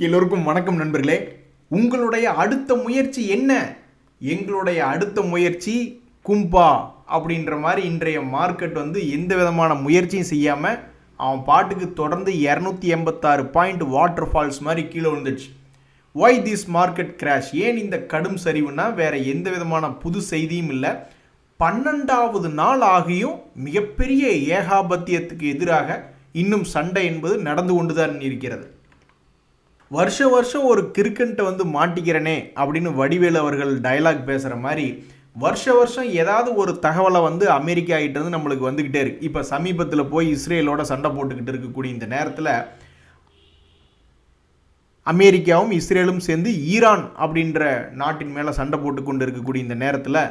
எல்லோருக்கும் வணக்கம் நண்பர்களே. உங்களுடைய அடுத்த முயற்சி என்ன? எங்களுடைய அடுத்த முயற்சி கும்பா அப்படின்ற மாதிரி இன்றைய மார்க்கெட் எந்த விதமான முயற்சியும் செய்யாமல் அவன் பாட்டுக்கு தொடர்ந்து 286 பாயிண்ட் வாட்டர் ஃபால்ஸ் மாதிரி கீழே விழுந்துச்சு. Why this market crash? ஏன் இந்த கடும் சரிவுனா வேற எந்த விதமான புது செய்தியும் இல்லை. 12வது நாள் ஆகியும் மிகப்பெரிய ஏகாபத்தியத்துக்கு எதிராக இன்னும் சண்டை என்பது நடந்து கொண்டுதான் இருக்கிறது. வருஷம் ஒரு கிரிக்கெட்டை மாட்டிக்கிறனே அப்படின்னு வடிவேலு அவர்கள் டயலாக் பேசுகிற மாதிரி வருஷம் ஏதாவது ஒரு தகவலை அமெரிக்கா ஆகிட்டு நம்மளுக்கு வந்துக்கிட்டே இருக்கு. இப்போ சமீபத்தில் போய் இஸ்ரேலோட சண்டை போட்டுக்கிட்டு இருக்கக்கூடிய இந்த நேரத்தில் அமெரிக்காவும் இஸ்ரேலும் சேர்ந்து ஈரான் அப்படின்ற நாட்டின் மேலே சண்டை போட்டு கொண்டு இருக்கக்கூடிய இந்த நேரத்தில்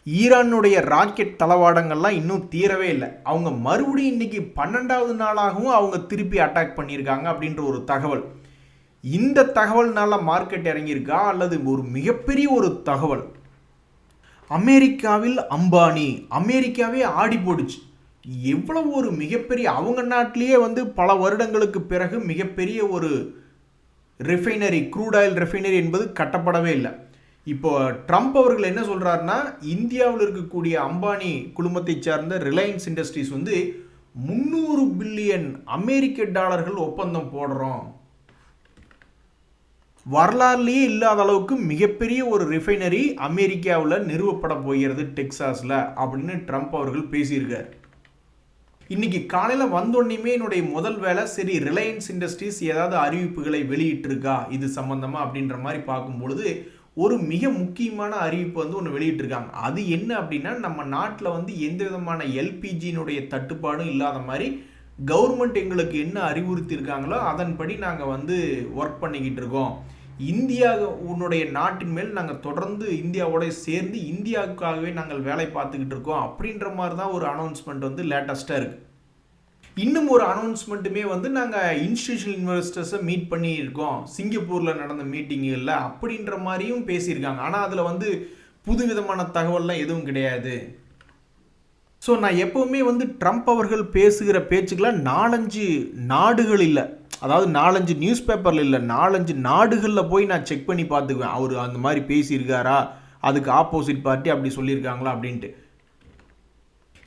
ஈரானுடைய ராக்கெட் தளவாடங்கள்லாம் இன்னும் தீரவே இல்லை. அவங்க மறுபடியும் இன்னைக்கு 12வது நாளாகவும் அவங்க திருப்பி அட்டாக் பண்ணியிருக்காங்க அப்படின்ற ஒரு தகவல். இந்த தகவல்னால மார்க்கெட் இறங்கியிருக்கா அல்லது ஒரு மிகப்பெரிய ஒரு தகவல்? அமெரிக்காவில் அம்பானி, அமெரிக்காவே ஆடி போடுச்சு. எவ்வளவு ஒரு மிகப்பெரிய, அவங்க நாட்டிலேயே பல வருடங்களுக்கு பிறகு மிகப்பெரிய ஒரு ரிஃபைனரி, க்ரூட் ஆயில் ரிஃபைனரி என்பது கட்டப்படவே இல்லை. இப்போ ட்ரம்ப் அவர்கள் என்ன சொல்றாருன்னா, இந்தியாவில் இருக்கக்கூடிய அம்பானி குழுமத்தை சார்ந்த ரிலையன்ஸ் இண்டஸ்ட்ரீஸ் 300 பில்லியன் அமெரிக்க டாலர்கள் ஒப்பந்தம் போடுறோம். வரலாறுலேயே இல்லாத அளவுக்கு மிகப்பெரிய ஒரு ரிஃபைனரி அமெரிக்காவில் நிறுவப்பட போகிறது டெக்சாஸில் அப்படின்னு ட்ரம்ப் அவர்கள் பேசியிருக்கார். இன்னைக்கு காலையில் வந்தோடனேயுமே என்னுடைய முதல் வேலை, சரி ரிலையன்ஸ் இண்டஸ்ட்ரீஸ் ஏதாவது அறிவிப்புகளை வெளியிட்டிருக்கா இது சம்பந்தமாக அப்படின்ற மாதிரி பார்க்கும்பொழுது ஒரு மிக முக்கியமான அறிவிப்பு ஒன்று வெளியிட்டிருக்காங்க. அது என்ன அப்படின்னா, நம்ம நாட்டில் எந்த விதமான எல்பிஜியினுடைய தட்டுப்பாடும் இல்லாத மாதிரி கவர்மெண்ட் எங்களுக்கு என்ன அறிவுறுத்தியிருக்காங்களோ அதன்படி நாங்கள் ஒர்க் பண்ணிக்கிட்டு இருக்கோம். உன்னுடைய நாட்டின் மேல் நாங்கள் தொடர்ந்து இந்தியாவோட சேர்ந்து இந்தியாவுக்காகவே நாங்கள் வேலை பார்த்துக்கிட்டு இருக்கோம் அப்படின்ற மாதிரி தான் ஒரு அனௌன்ஸ்மெண்ட் லேட்டஸ்ட்டாக இருக்குது. இன்னும் ஒரு அனௌன்ஸ்மெண்ட்டுமே நாங்கள் இன்ஸ்டிடியூஷனல் இன்வெஸ்டர்ஸை மீட் பண்ணியிருக்கோம் சிங்கப்பூரில் நடந்த மீட்டிங்குகளில் அப்படின்ற மாதிரியும் பேசியிருக்காங்க. ஆனால் அதில் புது விதமான தகவல்லாம் எதுவும் கிடையாது. ஸோ நான் எப்போவுமே ட்ரம்ப் அவர்கள் பேசுகிற பேச்சுக்களை 4-5 நாடுகள் இல்லை, அதாவது 4-5 நியூஸ் பேப்பரில் இல்லை, 4-5 நாடுகளில் போய் நான் செக் பண்ணி பார்த்துக்குவேன். அவர் அந்த மாதிரி பேசியிருக்காரா, அதுக்கு ஆப்போசிட் பார்ட்டி அப்படி சொல்லியிருக்காங்களா அப்படின்ட்டு.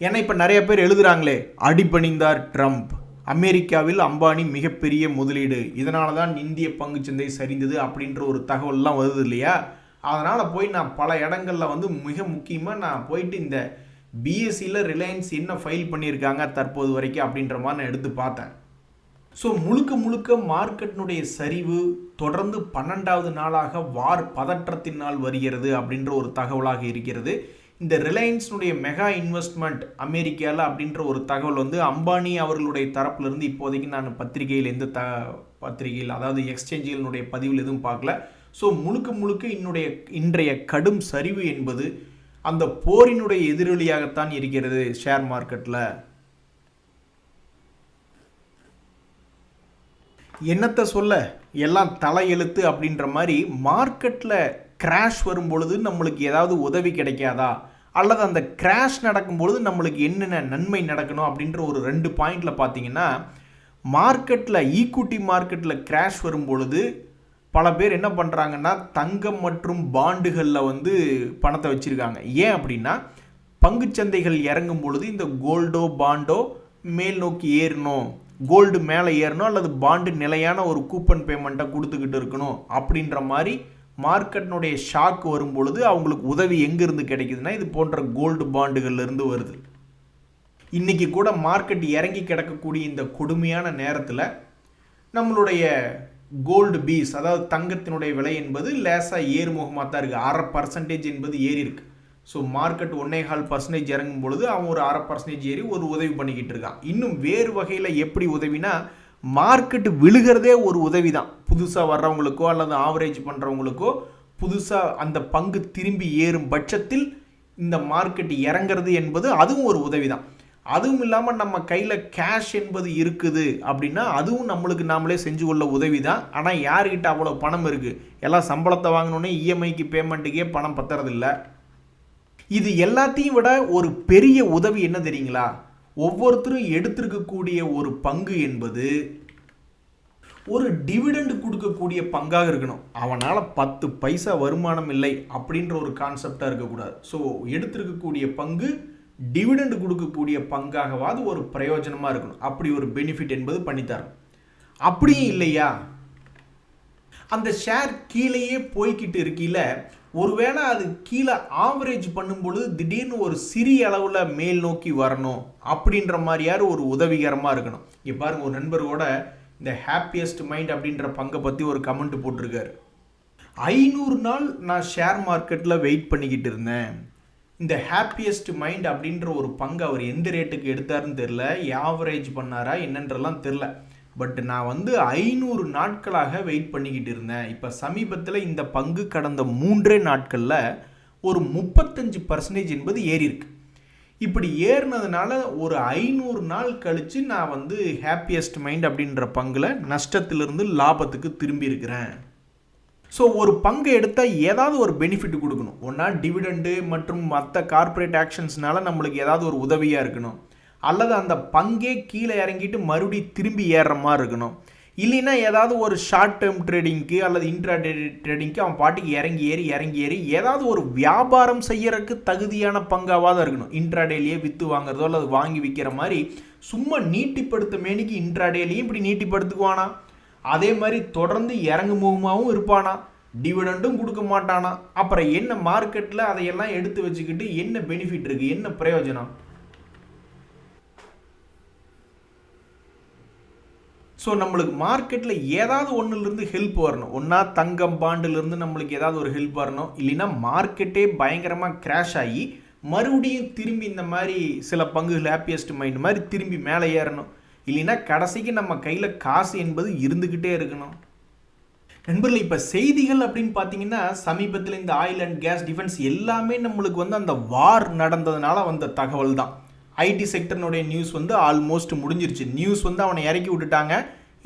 ஏன்னா இப்போ நிறைய பேர் எழுதுகிறாங்களே, அடிபணிந்தார் ட்ரம்ப், அமெரிக்காவில் அம்பானி மிகப்பெரிய முதலீடு, இதனால தான் இந்திய பங்குச்சந்தை சரிந்தது அப்படின்ற ஒரு தகவல்லாம் வருது இல்லையா. அதனால் போய் நான் பல இடங்களில் மிக முக்கியமாக நான் போயிட்டு இந்த பிஎஸ்சியில் ரிலையன்ஸ் என்ன ஃபைல் பண்ணியிருக்காங்க தற்போது வரைக்கும் அப்படின்ற மாதிரி நான் எடுத்து பார்த்தேன். ஸோ முழுக்க மார்க்கெட்டினுடைய சரிவு தொடர்ந்து 12வது நாளாக வார் பதற்றத்தினால் வருகிறது அப்படின்ற ஒரு தகவலாக இருக்கிறது. இந்த ரிலையன்ஸினுடைய மெகா இன்வெஸ்ட்மெண்ட் அமெரிக்காவில் அப்படின்ற ஒரு தகவல் அம்பானி அவர்களுடைய தரப்பிலிருந்து இப்போதைக்கு நான் பத்திரிகையில் பத்திரிகையில் அதாவது எக்ஸ்சேஞ்சுகளினுடைய பதிவில் எதுவும் பார்க்கல. ஸோ முழுக்க இன்றைய கடும் சரிவு என்பது அந்த போரினுடைய எதிரொலியாகத்தான் இருக்கிறது ஷேர் மார்க்கெட்டில். என்னத்தை சொல்ல, எல்லாம் தலையெழுத்து அப்படின்ற மாதிரி மார்க்கெட்டில் கிராஷ் வரும் பொழுது நம்மளுக்கு ஏதாவது உதவி கிடைக்காதா, அல்லது அந்த கிராஷ் நடக்கும்பொழுது நம்மளுக்கு என்னென்ன நன்மை நடக்கணும் அப்படின்ற ஒரு 2 பாயிண்டில் பார்த்தீங்கன்னா, மார்க்கெட்டில் ஈக்விட்டி மார்க்கெட்டில் கிராஷ் வரும் பொழுது பல பேர் என்ன பண்ணுறாங்கன்னா, தங்கம் மற்றும் பாண்டுகளில் பணத்தை வச்சுருக்காங்க. ஏன் அப்படின்னா, பங்குச்சந்தைகள் இறங்கும் பொழுது இந்த கோல்டோ பாண்டோ மேல் நோக்கி ஏறணும், கோல்டு மேலே ஏறணும், அல்லது பாண்டு நிலையான ஒரு கூப்பன் பேமெண்ட்டை கொடுத்துக்கிட்டு இருக்கணும் அப்படின்ற மாதிரி மார்க்கெட்டினுடைய ஷாக் வரும் பொழுது அவங்களுக்கு உதவி எங்கேருந்து கிடைக்குதுன்னா இது போன்ற கோல்டு பாண்டுகள்லேருந்து வருது. இன்றைக்கி கூட மார்க்கெட் இறங்கி கிடக்கக்கூடிய இந்த கொடுமையான நேரத்தில் நம்மளுடைய கோல்டு பீஸ், அதாவது தங்கத்தினுடைய விலை என்பது லேசாக ஏறுமுகமாக தான் இருக்குது. 1/2% என்பது ஏறி இருக்கு. ஸோ மார்க்கெட் 1.25% இறங்கும் பொழுது அவன் ஒரு 1/2% ஏறி ஒரு உதவி பண்ணிக்கிட்டு இருக்கான். இன்னும் வேறு வகையில் எப்படி உதவினா, மார்க்கெட் விழுகிறதே ஒரு உதவி தான். புதுசாக வர்றவங்களுக்கோ அல்லது ஆவரேஜ் பண்ணுறவங்களுக்கோ புதுசாக அந்த பங்கு திரும்பி ஏறும் பட்சத்தில் இந்த மார்க்கெட் இறங்கிறது என்பது அதுவும் ஒரு உதவி தான். அதுவும் இல்லாமல் நம்ம கையில் கேஷ் என்பது இருக்குது அப்படின்னா அதுவும் நம்மளுக்கு நாமளே செஞ்சு கொள்ள உதவி தான். ஆனால் யார்கிட்ட அவ்வளோ பணம் இருக்குது? எல்லாம் சம்பளத்தை வாங்கினோன்னே இஎம்ஐக்கு பேமெண்ட்டுக்கே பணம் பத்துறதில்லை. இது எல்லாத்தையும் விட ஒரு பெரிய உதவி என்ன தெரியுங்களா? ஒவ்வொருத்தரும் எடுத்திருக்கக்கூடிய ஒரு பங்கு என்பது ஒரு டிவிடெண்ட் கொடுக்கக்கூடிய பங்காக இருக்கணும். அவனால் 10 பைசா வருமானம் இல்லை அப்படின்ற ஒரு கான்செப்டாக இருக்கக்கூடாது. ஸோ எடுத்திருக்கக்கூடிய பங்கு டிவிடெண்ட் கொடுக்கக்கூடிய பங்காகவாது ஒரு பிரயோஜனமாக இருக்கணும். அப்படி ஒரு பெனிஃபிட் என்பது பண்ணித்தரணும். அப்படியும் இல்லையா, அந்த ஷேர் கீழேயே போய்கிட்டு இருக்கையில் ஒருவேளை அது கீழே ஆவரேஜ் பண்ணும்பொழுது திடீர்னு ஒரு சிறிய அளவில் மேல் நோக்கி வரணும் அப்படின்ற மாதிரியாரு ஒரு உதவிகரமாக இருக்கணும். இங்கே பாருங்க, ஒரு நண்பரோட இந்த ஹாப்பியஸ்ட் மைண்ட் அப்படின்ற பங்கை பற்றி ஒரு கமெண்ட் போட்டிருக்காரு. 500 நாள் நான் ஷேர் மார்க்கெட்டில் வெயிட் பண்ணிக்கிட்டு இருந்தேன். இந்த ஹாப்பியஸ்ட் மைண்ட் அப்படின்ற ஒரு பங்கு அவர் எந்த ரேட்டுக்கு எடுத்தாருன்னு தெரில, ஆவரேஜ் பண்ணாரா என்னன்றலாம் தெரில. பட் நான் 500 நாட்களாக வெயிட் பண்ணிக்கிட்டு இருந்தேன். இப்போ சமீபத்தில் இந்த பங்கு கடந்த 3 நாட்களில் ஒரு 35% என்பது ஏறி இருக்கு. இப்படி ஏறினதுனால ஒரு 500 நாள் கழித்து நான் ஹாப்பியஸ்ட் மைண்ட் அப்படின்ற பங்கில் நஷ்டத்திலிருந்து லாபத்துக்கு திரும்பி இருக்கிறேன். ஸோ ஒரு பங்கு எடுத்தால் ஏதாவது ஒரு பெனிஃபிட் கொடுக்கணும். ஒன்றா டிவிடெண்டு மற்றும் மற்ற கார்ப்பரேட் ஆக்ஷன்ஸ்னால நம்மளுக்கு ஏதாவது ஒரு உதவியாக இருக்கணும், அல்லது அந்த பங்கே கீழே இறங்கிட்டு மறுபடியும் திரும்பி ஏறுற மாதிரி இருக்கணும். இல்லைன்னா ஏதாவது ஒரு ஷார்ட் டேர்ம் ட்ரேடிங்க்கு அல்லது இன்ட்ராடே ட்ரேடிங்க்கு அவன் பாட்டுக்கு இறங்கி ஏறி ஏதாவது ஒரு வியாபாரம் செய்யறதுக்கு தகுதியான பங்காவாக இருக்கணும். இன்ட்ராடேலேயே விற்று வாங்குறதோ அல்லது வாங்கி விற்கிற மாதிரி சும்மா நீட்டிப்படுத்த மேனிக்கு இன்ட்ராடேலையும் இப்படி நீட்டிப்படுத்துக்குவானா, அதே மாதிரி தொடர்ந்து இறங்கு முகமாகவும் இருப்பானா, டிவிடெண்டும் கொடுக்க மாட்டானா. அப்புறம் என்ன மார்க்கெட்டில் அதையெல்லாம் எடுத்து வச்சுக்கிட்டு என்ன பெனிஃபிட் இருக்குது, என்ன பிரயோஜனம்? ஸோ நம்மளுக்கு மார்க்கெட்டில் ஏதாவது ஒன்றுலேருந்து ஹெல்ப் வரணும். ஒன்றா தங்கம் பாண்டிலிருந்து நம்மளுக்கு ஏதாவது ஒரு ஹெல்ப் வரணும். இல்லைன்னா மார்க்கெட்டே பயங்கரமாக கிராஷ் ஆகி மறுபடியும் திரும்பி இந்த மாதிரி சில பங்குகள் ஹாப்பியஸ்ட் மைண்ட் மாதிரி திரும்பி மேலே ஏறணும். இல்லைன்னா கடைசிக்கு நம்ம கையில் காசு என்பது இருந்துக்கிட்டே இருக்கணும். நண்பர்கள், இப்போ செய்திகள் அப்படின்னு பார்த்தீங்கன்னா சமீபத்தில் இந்த ஆயில் அண்ட் கேஸ் டிஃபென்ஸ் எல்லாமே நம்மளுக்கு அந்த வார் நடந்ததுனால வந்த தகவல் தான். ஐடி செக்டர்னுடைய நியூஸ் ஆல்மோஸ்ட் முடிஞ்சிருச்சு. நியூஸ் அவனை இறக்கி விட்டுட்டாங்க.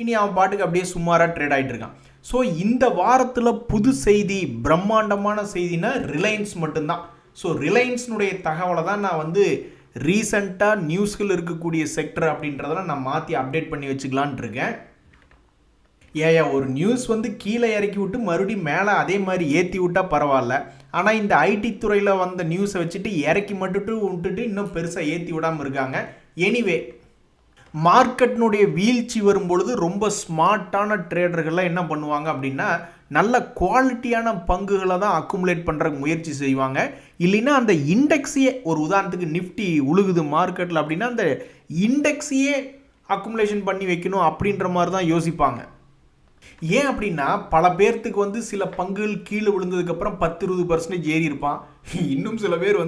இனி அவன் பாட்டுக்கு அப்படியே சுமாராக ட்ரேட் ஆகிட்டு இருக்கான். ஸோ இந்த வாரத்தில் புது செய்தி, பிரம்மாண்டமான செய்தினா ரிலையன்ஸ் மட்டும்தான். ஸோ ரிலையன்ஸ்னுடைய தகவலை தான் நான் ரீசண்டாக நியூஸ்கள் இருக்கக்கூடிய செக்டர் அப்படின்றதெல்லாம் நான் மாற்றி அப்டேட் பண்ணி வச்சுக்கலான் இருக்கேன். ஒரு நியூஸ் கீழே இறக்கி விட்டு மறுபடியும் மேலே அதே மாதிரி ஏற்றி விட்டால் பரவாயில்ல. ஆனால் இந்த ஐடி துறையில் வந்த நியூஸை வச்சுட்டு இறக்கி விட்டுட்டு இன்னும் பெருசாக ஏற்றி விடாமல் இருக்காங்க. எனிவே, மார்க்கெட்னுடைய வீழ்ச்சி வரும்பொழுது ரொம்ப ஸ்மார்ட்டான ட்ரேடர்கள்லாம் என்ன பண்ணுவாங்க அப்படின்னா நல்ல குவாலிட்டியான பங்குகளை தான் அக்குமுலேட் பண்ணுறதுக்கு முயற்சி செய்வாங்க. இல்லைன்னா அந்த இண்டெக்ஸையே, ஒரு உதாரணத்துக்கு நிஃப்டி உழுகுது மார்க்கெட்டில் அப்படின்னா அந்த இண்டெக்ஸையே அக்குமுலேஷன் பண்ணி வைக்கணும் அப்படின்ற மாதிரி தான் யோசிப்பாங்க. ஏன் அப்படின்னா பல பேர்த்துக்கு சில பங்குகள் கீழே விழுந்ததுக்கப்புறம் 10-20% ஏறி இருப்பான். இன்னும் சில பேர்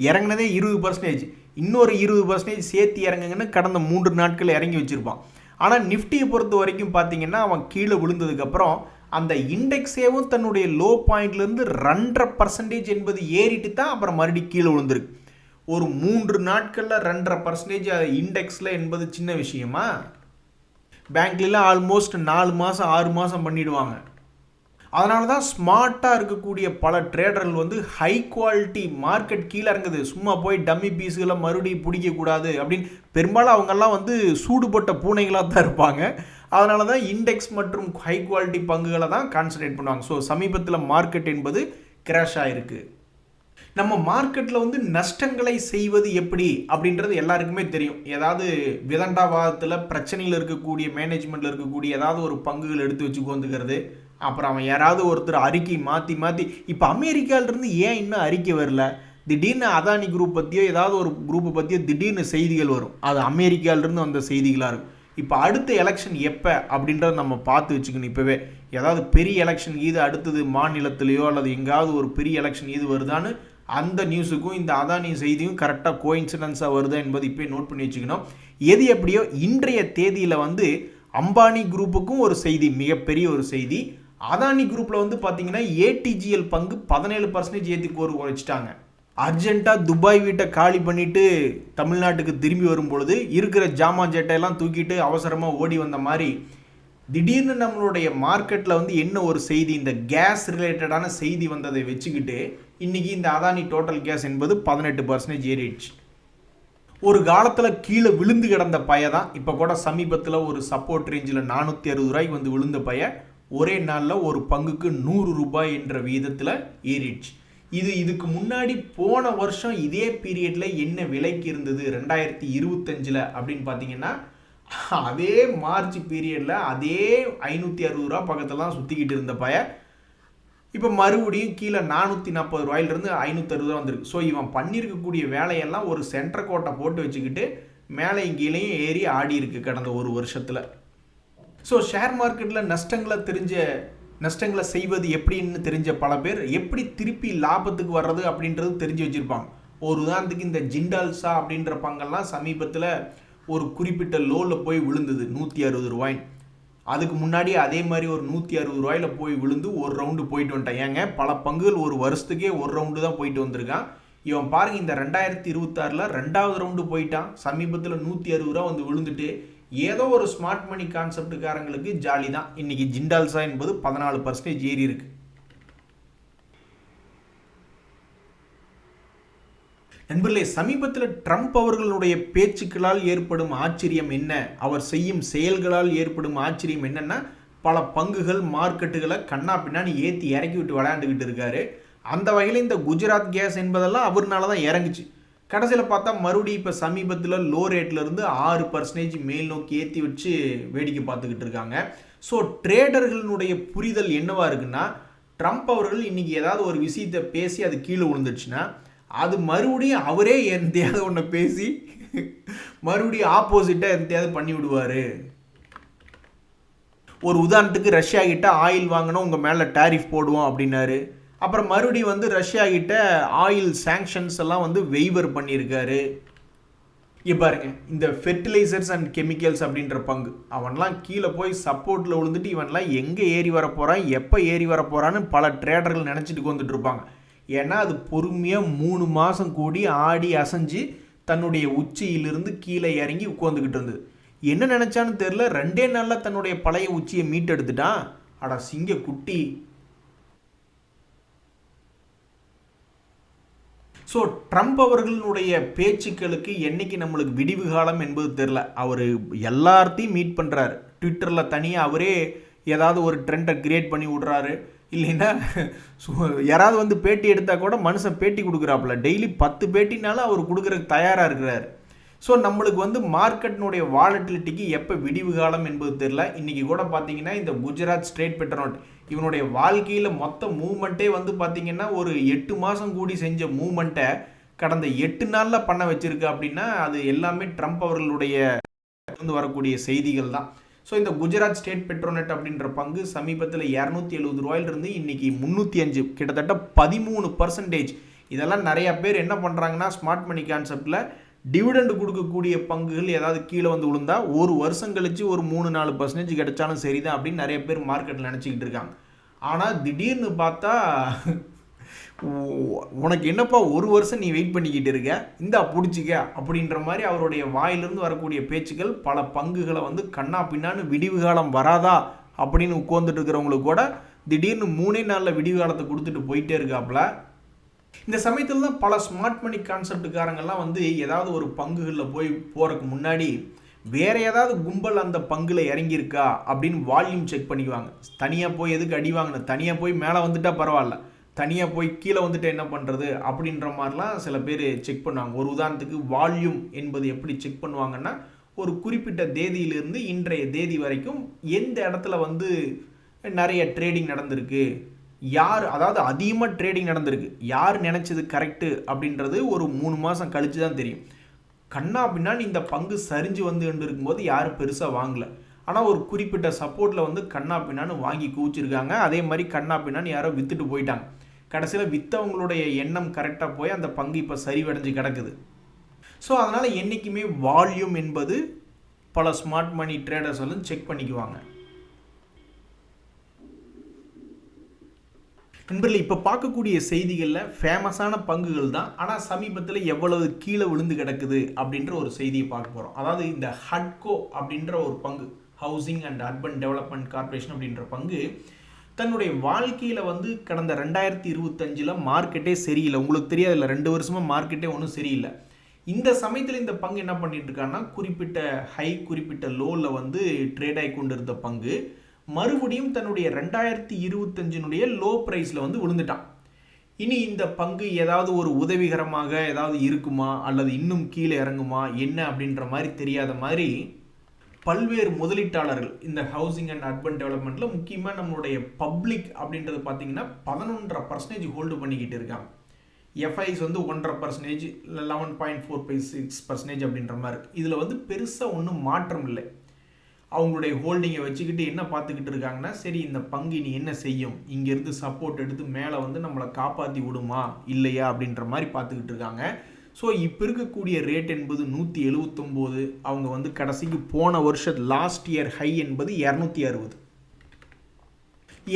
இறங்கினதே 20%, இன்னொரு 20% சேர்த்து இறங்குங்கன்னு கடந்த 3 நாட்கள் இறங்கி வச்சுருப்பான். ஆனால் நிஃப்டியை பொறுத்த வரைக்கும் பார்த்தீங்கன்னா அவன் கீழே விழுந்ததுக்கப்புறம் அந்த இண்டெக்ஸேவும் தன்னுடைய லோ பாயிண்ட்லேருந்து 2.5% என்பது ஏறிட்டு தான் அப்புறம் மறுபடியும் கீழே விழுந்திருக்கு. ஒரு 3 நாட்களில் 2.5% இண்டெக்ஸில் என்பது சின்ன விஷயமா? பேங்க்லாம் ஆல்மோஸ்ட் 4 மாதம் 6 மாதம் பண்ணிடுவாங்க. அதனால தான் ஸ்மார்ட்டாக இருக்கக்கூடிய பல ட்ரேடர்கள் ஹை குவாலிட்டி மார்க்கெட் கீழே இறங்குது, சும்மா போய் டம்மி பீஸுகளை மறுபடியும் பிடிக்கக்கூடாது அப்படின்னு பெரும்பாலும் அவங்கெல்லாம் சூடுபட்ட பூனைகளாக தான் இருப்பாங்க. அதனால தான் இண்டெக்ஸ் மற்றும் ஹை குவாலிட்டி பங்குகளை தான் கான்சன்ட்ரேட் பண்ணுவாங்க. ஸோ சமீபத்தில் மார்க்கெட் என்பது கிராஷ் ஆகிருக்கு. நம்ம மார்க்கெட்டில் நஷ்டங்களை செய்வது எப்படி அப்படின்றது எல்லாருக்குமே தெரியும். ஏதாவது விதண்டாவாதத்தில் பிரச்சனையில் இருக்கக்கூடிய மேனேஜ்மெண்ட்டில் இருக்கக்கூடிய ஏதாவது ஒரு பங்குகள் எடுத்து வச்சு கோந்துக்கிறது. அப்புறம் அவன் யாராவது ஒருத்தர் அறிக்கை மாற்றி இப்போ அமெரிக்காவிலிருந்து ஏன் இன்னும் அறிக்கை வரல? திடீர்னு அதானி குரூப் பற்றியோ ஏதாவது ஒரு குரூப்பை பற்றியோ திடீர்னு செய்திகள் வரும். அது அமெரிக்காவிலிருந்து வந்த செய்திகளாக இருக்கும். இப்போ அடுத்த எலெக்ஷன் எப்போ அப்படின்றத நம்ம பார்த்து வச்சுக்கணும். இப்போவே ஏதாவது பெரிய எலெக்ஷன் இது அடுத்தது மாநிலத்திலேயோ அல்லது எங்காவது ஒரு பெரிய எலெக்ஷன் இது வருதான்னு அந்த நியூஸுக்கும் இந்த அதானி செய்தியும் கரெக்டாக கோயின்சிடன்ஸாக வருதா என்பது இப்போ நோட் பண்ணி வச்சுக்கணும். எது எப்படியோ இன்றைய தேதியில் அம்பானி குரூப்புக்கும் ஒரு செய்தி, மிகப்பெரிய ஒரு செய்தி. அதானி குரூப்பில் பார்த்தீங்கன்னா ஏடிஜிஎல் பங்கு 17% ஏற்றி குறைச்சிட்டாங்க. அர்ஜென்ட்டாக துபாய் வீட்டை காலி பண்ணிவிட்டு தமிழ்நாட்டுக்கு திரும்பி வரும்பொழுது இருக்கிற ஜாமான் ஜெட்டையெல்லாம் தூக்கிட்டு அவசரமாக ஓடி வந்த மாதிரி திடீர்னு நம்மளுடைய மார்க்கெட்டில் என்ன ஒரு செய்தி, இந்த கேஸ் ரிலேட்டடான செய்தி வந்ததை வச்சுக்கிட்டு இன்றைக்கி இந்த அதானி டோட்டல் கேஸ் என்பது 18% ஏறிடுச்சு. ஒரு காலத்தில் கீழே விழுந்து கிடந்த பய தான் இப்போ கூட சமீபத்தில் ஒரு சப்போர்ட் ரேஞ்சில் 460 ரூபாய்க்கு வந்து விழுந்த பய ஒரே நாளில் ஒரு பங்குக்கு 100 ரூபாய் என்ற விகிதத்தில் ஏறிடுச்சு. இதுக்கு முன்னாடி போன வருஷம் இதே பீரியடில் என்ன விலைக்கு இருந்தது 2025 அப்படின்னு பார்த்தீங்கன்னா, அதே மார்ச் பீரியடில் அதே 560 ரூபா பக்கத்தில் தான் சுற்றிக்கிட்டு இருந்த பய இப்போ மறுபடியும் கீழே 440 ரூபாயிலிருந்து 560 ரூபா வந்திருக்கு. ஸோ இவன் பண்ணியிருக்கக்கூடிய வேலையெல்லாம் ஒரு சென்டர் கோட்டை போட்டு வச்சுக்கிட்டு மேலே கீழேயும் ஏறி ஆடி இருக்கு கடந்த ஒரு வருஷத்தில். ஸோ ஷேர் மார்க்கெட்டில் நஷ்டங்களை செய்வது எப்படின்னு தெரிஞ்ச பல பேர் எப்படி திருப்பி லாபத்துக்கு வர்றது அப்படின்றது தெரிஞ்சு வச்சுருப்பாங்க. ஒரு உதாரணத்துக்கு இந்த ஜிண்டால்ஸா அப்படின்ற பங்கெல்லாம் சமீபத்தில் ஒரு குறிப்பிட்ட லோவில் போய் விழுந்தது 160 ரூபாய். அதுக்கு முன்னாடி அதே மாதிரி ஒரு 160 ரூபாயில் போய் விழுந்து ஒரு ரவுண்டு போயிட்டு வந்துட்டான். ஏங்க பல பங்குகள் ஒரு வருஷத்துக்கே ஒரு ரவுண்டு தான் போயிட்டு வந்திருக்கான். இவன் பாருங்க இந்த 2026 2வது ரவுண்டு போயிட்டான். சமீபத்தில் 160 ரூபா வந்து விழுந்துட்டு ஏதோ ஒரு ஸ்மார்ட் மணி கான்செப்டுக்காரங்களுக்கு ஜாலி தான். இன்னைக்கு ஜிண்டால்ஸா என்பது 14% ஏறி இருக்கு. நண்பர்களே, சமீபத்தில் ட்ரம்ப் அவர்களுடைய பேச்சுக்களால் ஏற்படும் ஆச்சரியம் என்ன, அவர் செய்யும் செயல்களால் ஏற்படும் ஆச்சரியம் என்னன்னா, பல பங்குகள் மார்க்கெட்டுகளை கண்ணா பின்னான்னு ஏற்றி இறக்கி விட்டு விளையாண்டுக்கிட்டு இருக்காரு. அந்த வகையில் இந்த குஜராத் கேஸ் என்பதெல்லாம் அவர்னால தான் இறங்குச்சு. கடைசியில் பார்த்தா மறுபடியும் இப்போ சமீபத்தில் லோ ரேட்லேருந்து 6% மேல் நோக்கி ஏற்றி வச்சு வேடிக்கை பார்த்துக்கிட்டு இருக்காங்க. ஸோ ட்ரேடர்களுடைய புரிதல் என்னவா இருக்குன்னா, ட்ரம்ப் அவர்கள் இன்னைக்கு ஏதாவது ஒரு விஷயத்தை பேசி அது கீழே விழுந்துடுச்சுன்னா அது மறுபடியும் அவரே எந்தையாவது ஒன்று பேசி மறுபடியும் ஆப்போசிட்டாக எந்தையாவது பண்ணி விடுவார். ஒரு உதாரணத்துக்கு ரஷ்யா கிட்ட ஆயில் வாங்கினோம் உங்கள் மேலே டேரிஃப் போடுவோம் அப்படின்னாரு. அப்புறம் மறுபடியும் வந்து ரஷ்யா கிட்ட ஆயில் சாங்ஷன்ஸ் எல்லாம் வந்து வெய்வர் பண்ணியிருக்காரு. பாருங்க இந்த ஃபெர்டிலைசர்ஸ் அண்ட் கெமிக்கல்ஸ் அப்படின்ற பங்கு அவன்லாம் கீழே போய் சப்போர்ட்டில் விழுந்துட்டு இவன்லாம் எங்கே ஏறி வர போகிறான் எப்போ ஏறி வர போகிறான்னு பல ட்ரேடர்கள் நினச்சிட்டு வந்துட்டு இருப்பாங்க. ஏன்னா அது பொறுமையாக 3 மாதம் கூடி ஆடி அசைஞ்சு தன்னுடைய உச்சியிலிருந்து கீழே இறங்கி உட்காந்துக்கிட்டு இருந்தது. என்ன நினச்சான்னு தெரில, 2 நாளில் தன்னுடைய பழைய உச்சியை மீட்டெடுத்துட்டான். அடா சிங்க குட்டி. ஸோ ட்ரம்ப் அவர்களுடைய பேச்சுக்களுக்கு என்னைக்கு நம்மளுக்கு விடிவு காலம் என்பது தெரில. அவர் எல்லாத்தையும் மீட் பண்ணுறாரு. ட்விட்டரில் தனியாக அவரே ஏதாவது ஒரு ட்ரெண்டை கிரியேட் பண்ணி விடுறாரு. இல்லைன்னா யாராவது வந்து பேட்டி எடுத்தால் கூட மனுஷன் பேட்டி கொடுக்குறாப்புல. டெய்லி 10 பேட்டினாலும் அவர் கொடுக்குறதுக்கு தயாராக இருக்கிறார். ஸோ நம்மளுக்கு வந்து மார்க்கெட்டினுடைய வாலட்டிலிட்டிக்கு எப்போ விடிவு காலம் என்பது தெரியல. இன்றைக்கி கூட பார்த்தீங்கன்னா இந்த குஜராத் ஸ்டேட் பெட்ரோல் இவனுடைய வாழ்க்கையில் மொத்த மூவ்மெண்ட்டே வந்து பார்த்தீங்கன்னா ஒரு 8 மாதம் கூடி செஞ்ச மூவ்மெண்ட்டை கடந்த 8 நாளில் பண்ண வச்சிருக்கு. அப்படின்னா அது எல்லாமே ட்ரம்ப் அவர்களுடைய வந்து வரக்கூடிய செய்திகள் தான். ஸோ இந்த குஜராத் ஸ்டேட் பெட்ரோநெட் அப்படின்ற பங்கு சமீபத்தில் 270 ரூபாயிலிருந்து இன்னைக்கு 305, கிட்டத்தட்ட 13%. இதெல்லாம் நிறையா பேர் என்ன பண்ணுறாங்கன்னா ஸ்மார்ட் மணி கான்செப்டில் டிவிடெண்ட் கொடுக்கக்கூடிய பங்குகள் ஏதாவது கீழே வந்து விழுந்தா ஒரு வருஷம் கழிச்சு ஒரு 3-4% கிடைச்சாலும் சரிதான் அப்படின்னு நிறைய பேர் மார்க்கெட்டில் நினச்சிக்கிட்டு இருக்காங்க. ஆனால் திடீர்னு பார்த்தா உனக்கு என்னப்பா ஒரு வருஷம் நீ வெயிட் பண்ணிக்கிட்டு இருக்க, இந்தா பிடிச்சிக்க அப்படின்ற மாதிரி அவருடைய வாயிலிருந்து வரக்கூடிய பேச்சுக்கள் பல பங்குகளை வந்து கண்ணா பின்னான்னு விடிவு காலம் வராதா அப்படின்னு உட்கார்ந்துட்டு இருக்கிறவங்களுக்கு கூட திடீர்னு 3 நாளில் விடிவு காலத்தை கொடுத்துட்டு போயிட்டே இருக்காப்புல. இந்த சமயத்தில் தான் பல ஸ்மார்ட் மணி கான்செப்டுக்காரங்கெல்லாம் வந்து ஏதாவது ஒரு பங்குகளில் போகிறதுக்கு முன்னாடி வேற ஏதாவது கும்பல் அந்த பங்குல இறங்கியிருக்கா அப்படின்னு வால்யூம் செக் பண்ணிக்குவாங்க. தனியாக போய் எதுக்கு அடி வாங்கின, தனியாக போய் மேலே வந்துட்டா பரவாயில்ல, தனியாக போய் கீழே வந்துட்டு என்ன பண்ணுறது அப்படின்ற மாதிரிலாம் சில பேர் செக் பண்ணுவாங்க. ஒரு உதாரணத்துக்கு வால்யூம் என்பது எப்படி செக் பண்ணுவாங்கன்னா, ஒரு குறிப்பிட்ட தேதியிலிருந்து இன்றைய தேதி வரைக்கும் எந்த இடத்துல வந்து நிறைய ட்ரேடிங் நடந்திருக்கு, யார் அதாவது அதிகமாக ட்ரேடிங் நடந்திருக்கு, யார் நினச்சது கரெக்டு அப்படின்றது ஒரு 3 மாதம் கழித்து தான் தெரியும். கண்ணா பின்னான்னு இந்த பங்கு சரிஞ்சு வந்து இருக்கும்போது யாரும் பெருசாக வாங்கலை. ஆனால் ஒரு குறிப்பிட்ட சப்போர்ட்டில் வந்து கண்ணா பின்னான்னு வாங்கி குவிச்சிருக்காங்க. அதே மாதிரி கண்ணா பின்னான்னு யாரோ விற்றுட்டு போயிட்டாங்க. கடைசியில் விற்றவங்களுடைய எண்ணம் கரெக்டாக போய் அந்த பங்கு இப்போ சரிவடைஞ்சு கிடக்குது. ஸோ அதனால் என்றைக்குமே வால்யூம் என்பது பல ஸ்மார்ட் மணி ட்ரேடர்ஸ் வந்து செக் பண்ணிக்குவாங்க. நண்பர்களே, இப்போ பார்க்கக்கூடிய செய்திகளில் ஃபேமஸான பங்குகள் தான். ஆனால் சமீபத்தில் எவ்வளவு கீழே விழுந்து கிடக்குது அப்படின்ற ஒரு செய்தியை பார்க்க போகிறோம். அதாவது இந்த ஹட்கோ அப்படின்ற ஒரு பங்கு, housing and urban development corporation அப்படின்ற பங்கு தன்னுடைய வாழ்க்கையில் வந்து கடந்த 2025 மார்க்கெட்டே சரியில்லை. உங்களுக்கு தெரியாது இல்லை, 2 வருஷமாக மார்க்கெட்டே ஒன்றும் சரியில்லை. இந்த சமயத்தில் இந்த பங்கு என்ன பண்ணிட்டு இருக்காங்கன்னா குறிப்பிட்ட ஹை குறிப்பிட்ட லோவில் வந்து ட்ரேட் ஆகி கொண்டு இருந்த பங்கு மறுபடியும் தன்னுடைய 2025 லோ ப்ரைஸில் வந்து விழுந்துட்டான். இனி இந்த பங்கு ஏதாவது ஒரு உதவிகரமாக ஏதாவது இருக்குமா அல்லது இன்னும் கீழே இறங்குமா என்ன அப்படின்ற மாதிரி தெரியாத மாதிரி பல்வேறு முதலீட்டாளர்கள் இந்த ஹவுசிங் அண்ட் அர்பன் டெவலப்மெண்ட்டில் முக்கியமாக நம்மளுடைய பப்ளிக் அப்படின்றது பார்த்தீங்கன்னா 11.5% ஹோல்டு பண்ணிக்கிட்டு இருக்காங்க. எஃப்ஐஸ் வந்து 1.5%, 11.456% அப்படின்ற மாதிரி இருக்குது. இதில் வந்து பெருசாக ஒன்றும் மாற்றம் இல்லை. அவங்களுடைய ஹோல்டிங்கை வச்சுக்கிட்டு என்ன பார்த்துக்கிட்டு இருக்காங்கன்னா, சரி இந்த பங்கு நீ என்ன செய்யும், இங்கேருந்து சப்போர்ட் எடுத்து மேலே வந்து நம்மளை காப்பாற்றி விடுமா இல்லையா அப்படின்ற மாதிரி பார்த்துக்கிட்டு இருக்காங்க. ஸோ இப்போ இருக்கக்கூடிய ரேட் என்பது 179. அவங்க வந்து கடைசிக்கு போன வருஷம் லாஸ்ட் இயர் ஹை என்பது 260.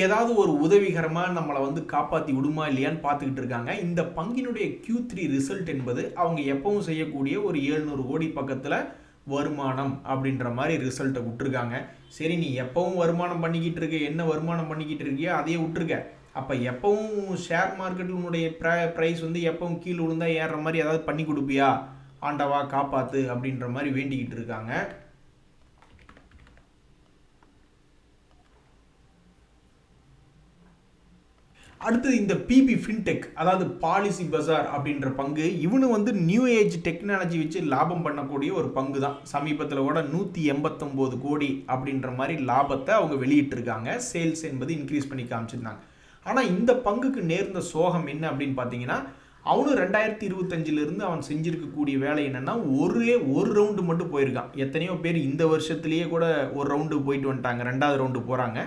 ஏதாவது ஒரு உதவிகரமாக நம்மளை வந்து காப்பாற்றி விடுமா இல்லையான்னு பார்த்துக்கிட்டு இருக்காங்க. இந்த பங்கினுடைய Q3 ரிசல்ட் என்பது அவங்க எப்பவும் செய்யக்கூடிய ஒரு 700 கோடி பக்கத்தில் வருமானம் அப்படின்ற மாதிரி ரிசல்ட்டை விட்டுருக்காங்க. சரி நீ எப்பவும் வருமானம் பண்ணிக்கிட்டு இருக்க, என்ன வருமானம் பண்ணிக்கிட்டு இருக்கியோ அதையே விட்டுருக்க. அப்போ எப்பவும் ஷேர் மார்க்கெட்டில் உன்னுடைய ப்ரைஸ் வந்து எப்பவும் கீழே விழுந்தா ஏறுற மாதிரி ஏதாவது பண்ணி கொடுப்பியா, ஆண்டவா காப்பாற்று அப்படின்ற மாதிரி வேண்டிக்கிட்டு இருக்காங்க. அடுத்தது இந்த பிபி ஃபின்டெக், அதாவது பாலிசி பஜார் அப்படின்ற பங்கு, இவனு வந்து நியூ ஏஜ் டெக்னாலஜி வச்சு லாபம் பண்ணக்கூடிய ஒரு பங்கு தான். சமீபத்தில் கூட 189 கோடி அப்படின்ற மாதிரி லாபத்தை அவங்க வெளியிட்டிருக்காங்க. சேல்ஸ் என்பது இன்க்ரீஸ் பண்ணி காமிச்சிருந்தாங்க. ஆனால் இந்த பங்குக்கு நேர்ந்த சோகம் என்ன அப்படின்னு பார்த்தீங்கன்னா, அவனும் 2025 அவன் செஞ்சிருக்கக்கூடிய வேலை என்னென்னா ஒரு ரவுண்டு மட்டும் போயிருக்கான். எத்தனையோ பேர் இந்த வருஷத்துலேயே கூட ஒரு ரவுண்டு போயிட்டு வந்துட்டாங்க, 2வது ரவுண்டு போகிறாங்க.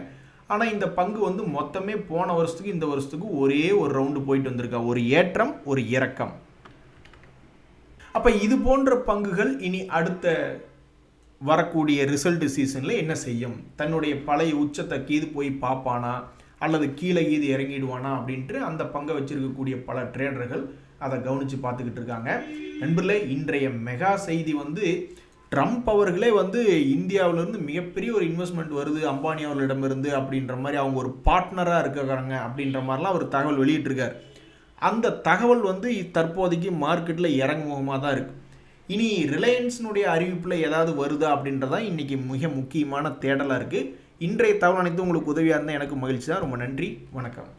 ஆனால் இந்த பங்கு வந்து மொத்தமே போன வருஷத்துக்கு இந்த வருஷத்துக்கு ஒரே ஒரு ரவுண்டு போயிட்டு வந்திருக்கா. ஒரு ஏற்றம் ஒரு இறக்கம். அப்போ இது போன்ற பங்குகள் இனி அடுத்த வரக்கூடிய ரிசல்ட் சீசனில் என்ன செய்யும், தன்னுடைய பழைய உச்சத்தை கீது போய் பார்ப்பானா அல்லது கீழே கீது இறங்கிடுவானா அப்படின்ட்டு அந்த பங்கை வச்சிருக்கக்கூடிய பல ட்ரேடர்கள் அதை கவனித்து பார்த்துக்கிட்டு இருக்காங்க. நண்பர்களே, இன்றைய மெகா செய்தி வந்து ட்ரம்ப் அவர்களே வந்து இந்தியாவிலேருந்து மிகப்பெரிய ஒரு இன்வெஸ்ட்மெண்ட் வருது அம்பானி அவர்களிடமிருந்து அப்படின்ற மாதிரி, அவங்க ஒரு பார்ட்னராக இருக்கிறாங்க அப்படின்ற மாதிரிலாம் அவர் தகவல் வெளியிட்டிருக்கார். அந்த தகவல் வந்து தற்போதைக்கு மார்க்கெட்டில் இறங்குமுகமாக தான் இருக்குது. இனி ரிலையன்ஸினுடைய அறிவிப்பில் ஏதாவது வருதா அப்படின்றதான் இன்றைக்கி மிக முக்கியமான தேடலாக இருக்குது. இன்றைய தகவல் அனைத்தும் உங்களுக்கு உதவியாக இருந்தால் எனக்கு மகிழ்ச்சி தான். ரொம்ப நன்றி, வணக்கம்.